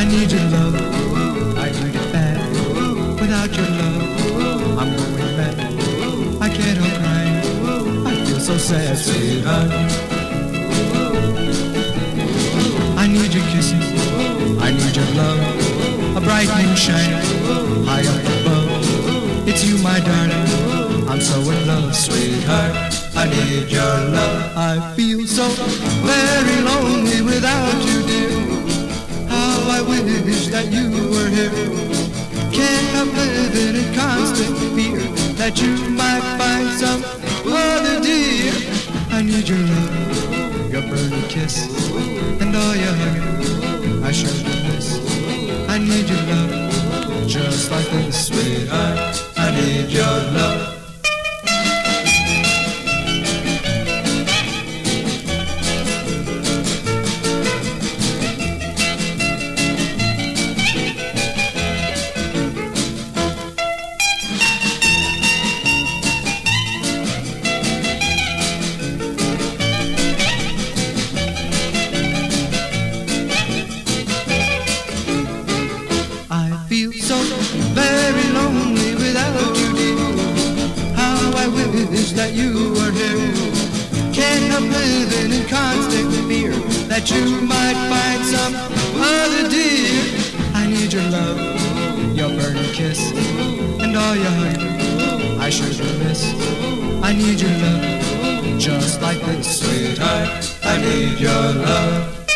need your love, I need it bad. Without your love, I'm going mad. I can't help crying, I feel so sad, sweetheart. I need your kisses, I need your love. A bright moon shining high up above. It's you, my darling, I'm so in love, sweetheart. I need your love. I feel so very lonely without you, dear. How I wish that you were here. Can't help living in constant fear that you might find some other dear. I need your love, your burning kiss, and all your hugging I sure do miss. I need your love, just like this, sweetheart. I need your love. So very lonely without you, dear. How I wish that you were here. Can't help living in constant fear that you might find some other dear. I need your love, your burning kiss, and all your hugging I sure do miss. I need your love, just like this, sweetheart. I need your love.